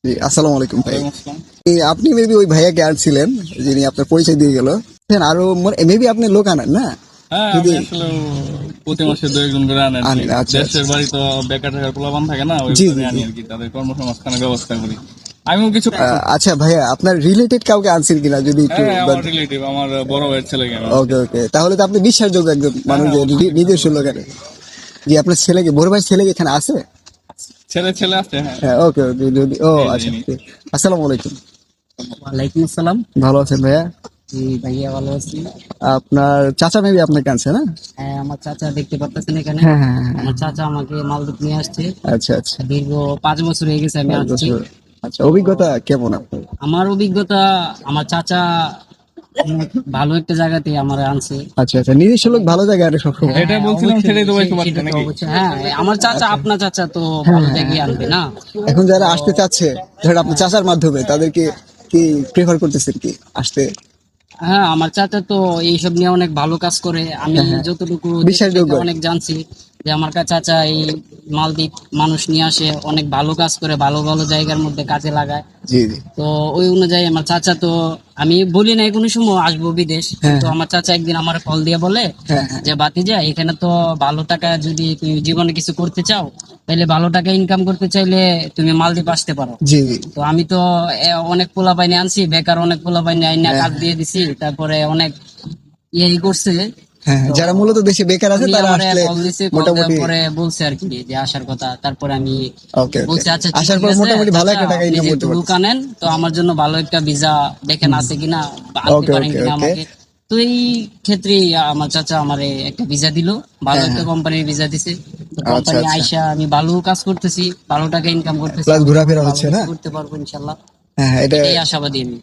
জি, আসসালামু আলাইকুম ভাই। ওয়ালাইকুম আসসালাম। আপনি মেবি ওই ভাইয়াকে আনছিলেন যিনি আপনার পরিচয় দিয়ে গেল। আরো মেবি আপনি লোক আনেন না? হ্যাঁ, যদি আমি আসলে প্রতি মাসে দু একজন করে আনি আর কি। আনেন, আচ্ছা আচ্ছা। দেশের বাড়ি তো বেকার টেকার পোলাপান থাকে না, জি ওইগুলো জি আনি জি। আর কি, তাদের কর্মসংস্থানের ব্যবস্থা করি। আমিও কিছু আচ্ছা ভাইয়া, আপনার রিলেটেড কাউকে আনছেন কিনা যদি একটু হ্যাঁ, আমার রিলেটিভ, আমার বড় ভাইয়ের ছেলেকে আমি আনছি। ওকে ওকে, তাহলে তো আপনি বিশ্বাসযোগ্য একজন হ্যাঁ মানুষ হ্যাঁ, যে অবশ্যই নিজস্ব লোক আনে। জি, আপনার ছেলেকে, বড় ভাইয়ের ছেলেকে এখানে আছে? ছেলে ছেলে আছে, হ্যাঁ। হ্যাঁ ওকে ওকে, যদি ও এই যে আচ্ছা ইনি। ঠিক। আসসালামু আলাইকুম। ওয়ালাইকুম আসসালাম। ভালো আছেন ভাইয়া? জি ভাইয়া, ভালো আছি। আপনার চাচা মেবি আপনাকে আনছে না? হ্যাঁ, আমার চাচা দেখতে পাচ্ছেন এখানে। হ্যাঁ হ্যাঁ হ্যাঁ। আমার চাচা আমাকে মালদ্বীপ নিয়ে আসছে। আচ্ছা আচ্ছা। দীর্ঘ 5 বছর হয়ে গেছে আমি 5 আসছি। বছর। আচ্ছা, অভিজ্ঞতা কেমন আপনার? আমার অভিজ্ঞতা, আমার চাচা ভালো একটা জায়গাতে আমার আনছে। আচ্ছা আচ্ছা, নিজস্ব লোক ভালো জায়গায় আরে সবসময়। এটা বলছিলাম, অবশ্যই, সেটাই তো বলতে সেটা পারছেন তো নাকি? অবশ্যই। হ্যাঁ, আমার চাচা, আপনার চাচা তো ভালো জায়গায় আনবে না? এখন যারা আসতে চাচ্ছে, ধরেন আপনার চাচার মাধ্যমে, তাদেরকে কি প্রেফার করতেছেন কি আসতে? হ্যাঁ, আমার চাচা তো এইসব নিয়ে অনেক ভালো কাজ করে। আমি যতটুকু বিশ্বাসযোগ্য। অনেক জানছি যে আমার চাচা এই মালদ্বীপ মানুষ নিয়ে আসে, অনেক ভালো কাজ করে, ভালো ভালো জায়গার মধ্যে কাজে লাগায়। জি জি। তো ওই অনুযায়ী আমার চাচা তো, আমি বলি নাই কোনো সময় আসবো বিদেশ, তো আমার চাচা একদিন আমার কল দিয়ে বলে হ্যাঁ হ্যাঁ। যে ভাতিজা, এখানে তো ভালো টাকা, যদি তুমি জীবনে কিছু করতে চাও, তাহলে ভালো টাকা ইনকাম করতে চাইলে তুমি মালদ্বীপ আসতে পারো। জি জি। তো আমি তো অনেক পোলা পাইনি আনছি, বেকার অনেক পোলা পাইনি আইনা কাজ দিয়ে দিছি, তারপরে অনেক ইয়ে করছে। হ্যাঁ, যারা মূলত দেশে বেকার আছে উনি তারা আমারে আসলে কল দিছে, কল মোটামুটি। দেওয়ার পরে বলছে আর কি যে আসার কথা। তারপরে আমি ওকে ওকে, বলছি আচ্ছা ঠিক আসার পর আছে, মোটামুটি ভালো চাচা, একটা টাকা আপনি ইনকাম করতে যেহেতু লোক পারতেছে। আনেন, তো আমার জন্য ভালো একটা ভিসা দেখেন আছে কিনা, আনতে ওকে পারেন ওকে কিনা ওকে। আমাকে। তো এই ক্ষেত্রে আমার চাচা আমারে একটা ভিসা দিল, ভালো একটা কোম্পানির ভিসা দিছে। তো আচ্ছা কোম্পানি আচ্ছা। আইসা আমি ভালো কাজ করতেছি, ভালো টাকা ইনকাম করতেছি, প্লাস আমি ঘোরাফেরা ভালো হচ্ছে না? কিছু করতে পারবো ইনশাল্লাহ। হ্যাঁ, এটা এটাই আশাবাদী আমি।